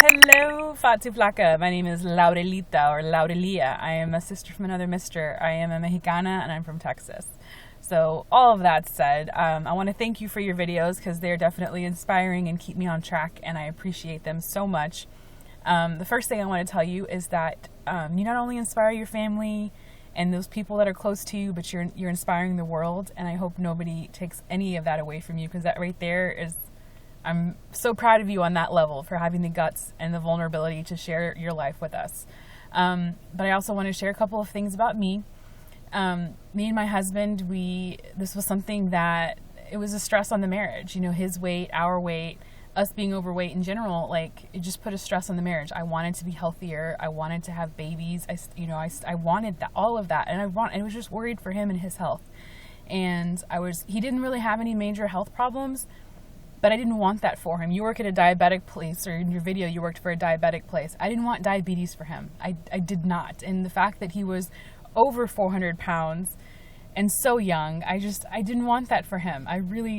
Hello, fat2flaca. My name is Laurelita or Laurelia. I am a sister from another mister. I am a Mexicana and I'm from Texas. So all of that said, I want to thank you for your videos because they're definitely inspiring and keep me on track, and I appreciate them so much. The first thing I want to tell you is that you not only inspire your family and those people that are close to you, but you're inspiring the world, and I hope nobody takes any of that away from you, because that right there is, I'm so proud of you on that level for having the guts and the vulnerability to share your life with us. But I also want to share a couple of things about me. Me and my husband, this was something that, it was a stress on the marriage. You know, his weight, our weight, us being overweight in general, like, it just put a stress on the marriage. I wanted to be healthier. I wanted to have babies. I wanted that, all of that. And I was just worried for him and his health. And he didn't really have any major health problems, but I didn't want that for him. You work at a diabetic place, or in your video, you worked for a diabetic place. I didn't want diabetes for him. I did not. And the fact that he was over 400 pounds and so young, I didn't want that for him.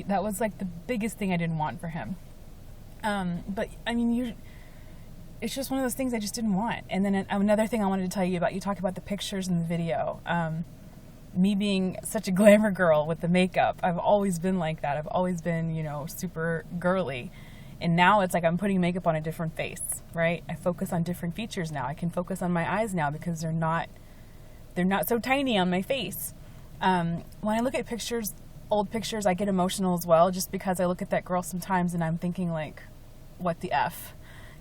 That was like the biggest thing I didn't want for him. But I mean, it's just one of those things I just didn't want. And then another thing I wanted to tell you about, you talk about the pictures in the video. Me being such a glamour girl with the makeup, I've always been like that. I've always been, super girly. And now it's like I'm putting makeup on a different face, right? I focus on different features now. I can focus on my eyes now because they're not so tiny on my face. When I look at pictures, old pictures, I get emotional as well, just because I look at that girl sometimes and I'm thinking, like, what the F?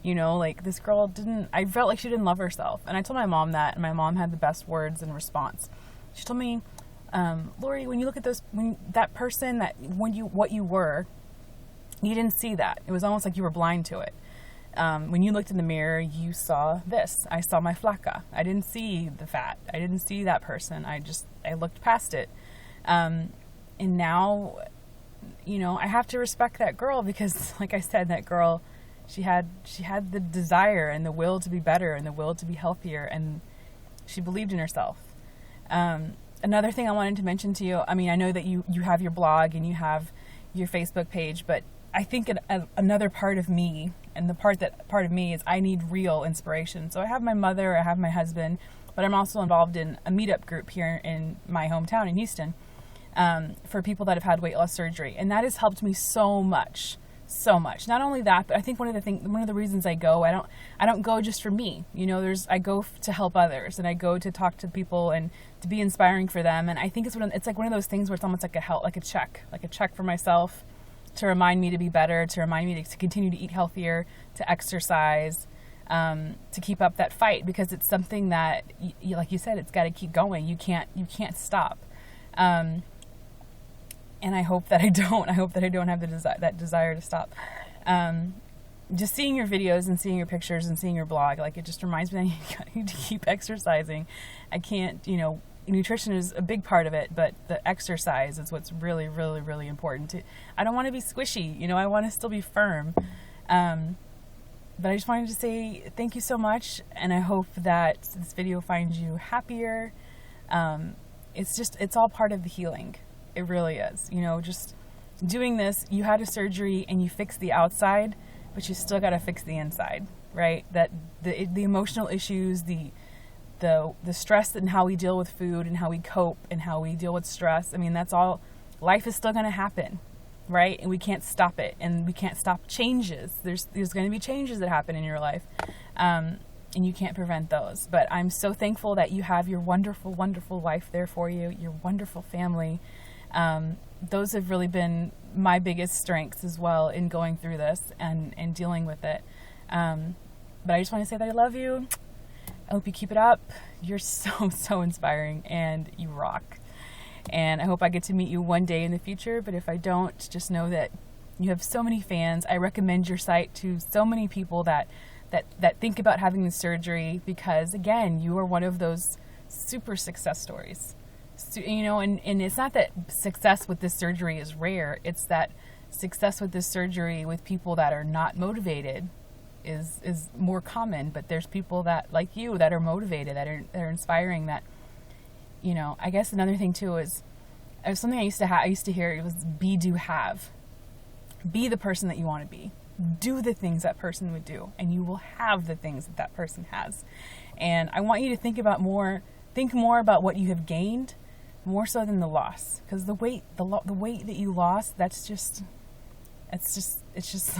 Like, this girl I felt like she didn't love herself. And I told my mom that, and my mom had the best words in response. She told me, Lori, when you look at that person, what you were, you didn't see that. It was almost like you were blind to it. When you looked in the mirror, you saw this. I saw my flaca. I didn't see the fat. I didn't see that person. I looked past it. And now, I have to respect that girl because, like I said, that girl, she had the desire and the will to be better and the will to be healthier, and she believed in herself. Another thing I wanted to mention to you, I mean, I know that you have your blog and you have your Facebook page, but I think another part of me, and the part of me is I need real inspiration. So I have my mother, I have my husband, but I'm also involved in a meetup group here in my hometown in Houston, for people that have had weight loss surgery. And that has helped me so much. Not only that, but I think one of the reasons I go, I don't go just for me. I go to help others, and I go to talk to people and to be inspiring for them. And I think it's like one of those things where it's almost like a check for myself, to remind me to be better, to remind me to continue to eat healthier, to exercise, to keep up that fight, because it's something that, like you said, it's got to keep going. You can't stop. And I hope that I don't. I hope that I don't have that desire to stop. Just seeing your videos and seeing your pictures and seeing your blog, like, it just reminds me that I need to keep exercising. I can't, nutrition is a big part of it, but the exercise is what's really, really, really important. I don't want to be squishy, I want to still be firm. But I just wanted to say thank you so much, and I hope that this video finds you happier. It's all part of the healing. It really is. Just doing this, you had a surgery and you fixed the outside, but you still got to fix the inside, right? That the emotional issues, the stress, and how we deal with food and how we cope and how we deal with stress. I mean, that's all. Life is still going to happen, right? And we can't stop it, and we can't stop changes. There's going to be changes that happen in your life, and you can't prevent those. But I'm so thankful that you have your wonderful, wonderful wife there for you, your wonderful family. Those have really been my biggest strengths as well in going through this and dealing with it. But I just want to say that I love you. I hope you keep it up. You're so inspiring, and you rock. And I hope I get to meet you one day in the future. But if I don't, just know that you have so many fans. I recommend your site to so many people that think about having the surgery, because, again, you are one of those super success stories. So, and it's not that success with this surgery is rare. It's that success with this surgery with people that are not motivated is more common. But there's people that, like you, that are motivated, that are inspiring, that, I guess another thing too is something I used to hear, it was be, do, have. Be the person that you want to be. do the things that person would do, and you will have the things that that person has. And I want you to think more about what you have gained, more so than the loss, because the weight that you lost, it's just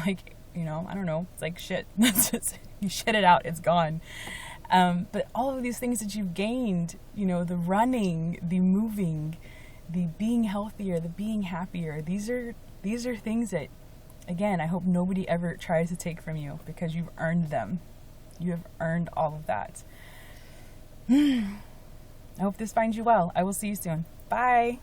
like, you know, I don't know, it's like shit. You shit it out, it's gone. But all of these things that you've gained, you know, the running, the moving, the being healthier, the being happier, these are things that, again, I hope nobody ever tries to take from you, because you've earned them. You have earned all of that. I hope this finds you well. I will see you soon. Bye.